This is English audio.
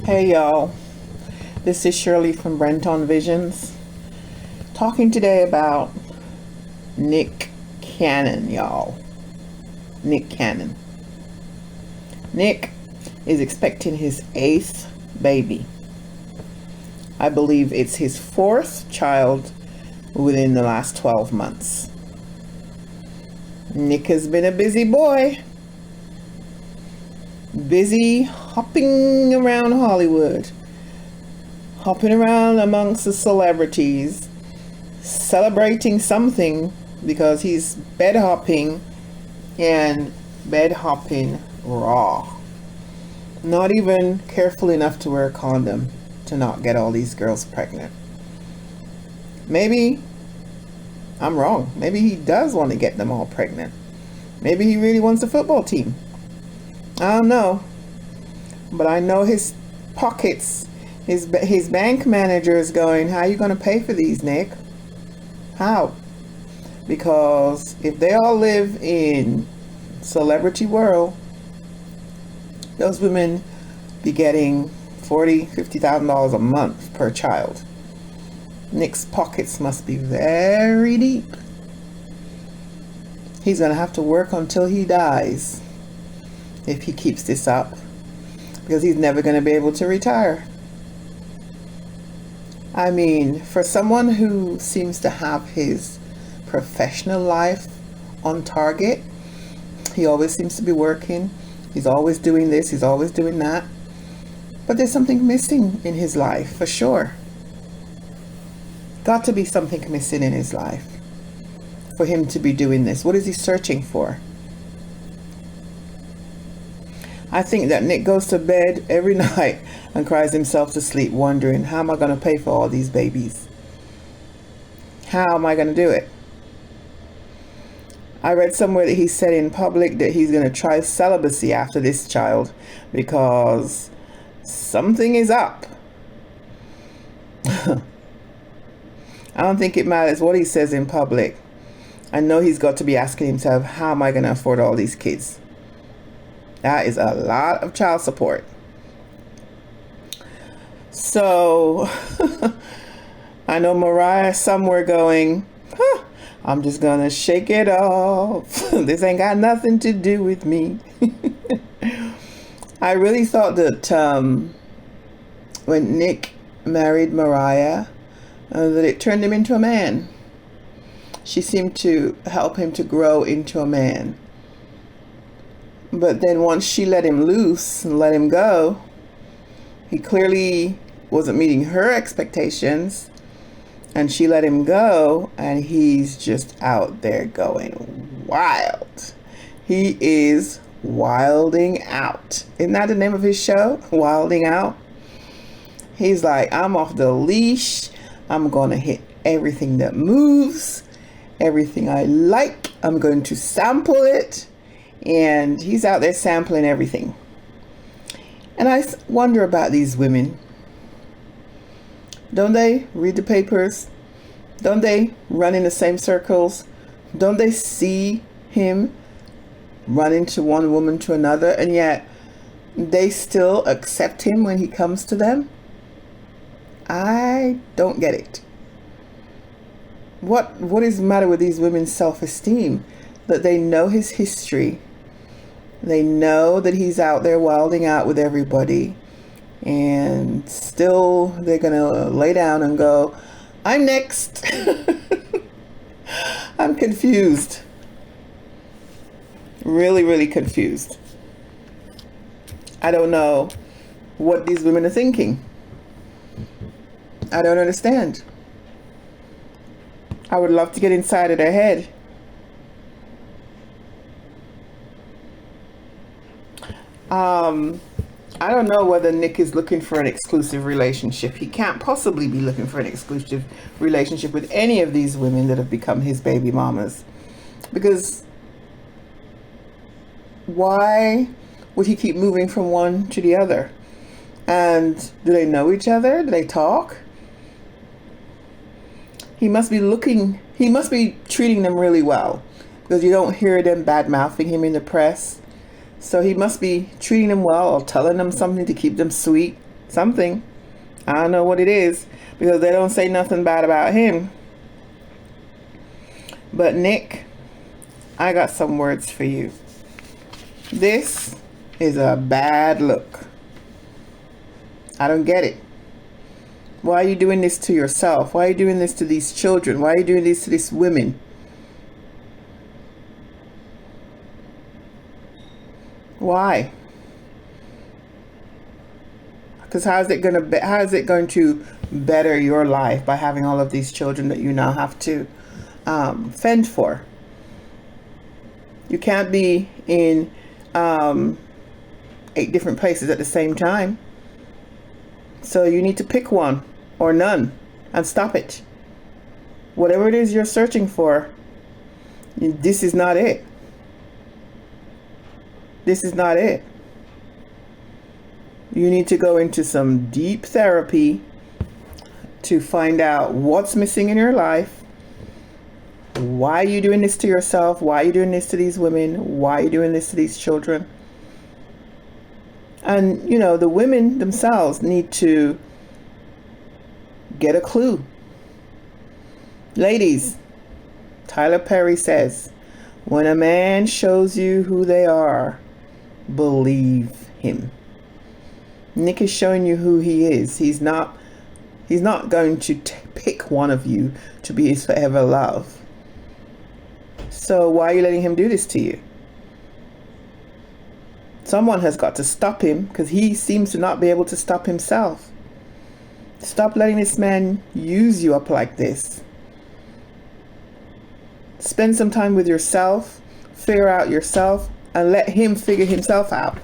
Hey y'all, this is Shirley from Brenton Visions, talking today about Nick Cannon, y'all. Nick Cannon. Nick is expecting his 8th baby. I believe it's his 4th child within the last 12 months. Nick has been a busy boy. Busy hopping around Hollywood, hopping around amongst the celebrities, celebrating something because he's bed hopping and bed hopping raw. Not even careful enough to wear a condom to not get all these girls pregnant. Maybe I'm wrong. Maybe he does want to get them all pregnant. Maybe he really wants a football team. I don't know, but I know his pockets, his bank manager is going, how are you going to pay for these, Nick? How? Because if they all live in celebrity world, those women be getting $40,000-$50,000 a month per child. Nick's pockets must be very deep. He's going to have to work until he dies if he keeps this up, because he's never going to be able to retire. I mean, for someone who seems to have his professional life on target, he always seems to be working, he's always doing this, he's always doing that, but there's something missing in his life for sure. Got to be something missing in his life for him to be doing this. What is he searching for? I think that Nick goes to bed every night and cries himself to sleep wondering, how am I going to pay for all these babies? How am I going to do it? I read somewhere that he said in public that he's going to try celibacy after this child because something is up. I don't think it matters what he says in public. I know he's got to be asking himself, how am I going to afford all these kids? That is a lot of child support. So I know Mariah somewhere going, I'm just gonna shake it off. This ain't got nothing to do with me. I really thought that when Nick married Mariah, that it turned him into a man. She seemed to help him to grow into a man. But then once she let him loose and let him go, he clearly wasn't meeting her expectations, and she let him go, and he's just out there going wild. He is wilding out. Isn't that the name of his show? Wilding Out. He's like, I'm off the leash. I'm going to hit everything that moves, everything I like. I'm going to sample it. And he's out there sampling everything. And I wonder about these women. Don't they read the papers? Don't they run in the same circles? Don't they see him running to one woman to another, and yet they still accept him when he comes to them? I don't get it. What is the matter with these women's self-esteem? That they know his history. They know that he's out there wilding out with everybody, and still they're gonna lay down and go, I'm next. I'm confused. Really, really confused. I don't know what these women are thinking. I don't understand. I would love to get inside of their head. I don't know whether Nick is looking for an exclusive relationship. He can't possibly be looking for an exclusive relationship with any of these women that have become his baby mamas. Because why would he keep moving from one to the other? And do they know each other? Do they talk? He must be treating them really well, because you don't hear them bad mouthing him in the press. So he must be treating them well or telling them something to keep them sweet, something. I don't know what it is, because they don't say nothing bad about him. But Nick, I got some words for you. This is a bad look. I don't get it. Why are you doing this to yourself? Why are you doing this to these children? Why are you doing this to these women? Why? Because how is it going to better your life by having all of these children that you now have to fend for? You can't be in 8 different places at the same time. So you need to pick one or none and stop it. Whatever it is you're searching for, this is not it. This is not it. You need to go into some deep therapy to find out what's missing in your life. Why are you doing this to yourself? Why are you doing this to these women? Why are you doing this to these children? And, you know, the women themselves need to get a clue. Ladies, Tyler Perry says, when a man shows you who they are, believe him. Nick is showing you who he is. He's not going to pick one of you to be his forever love. So why are you letting him do this to you? Someone has got to stop him, because he seems to not be able to stop himself. Stop letting this man use you up like this. Spend some time with yourself, figure out yourself, and let him figure himself out.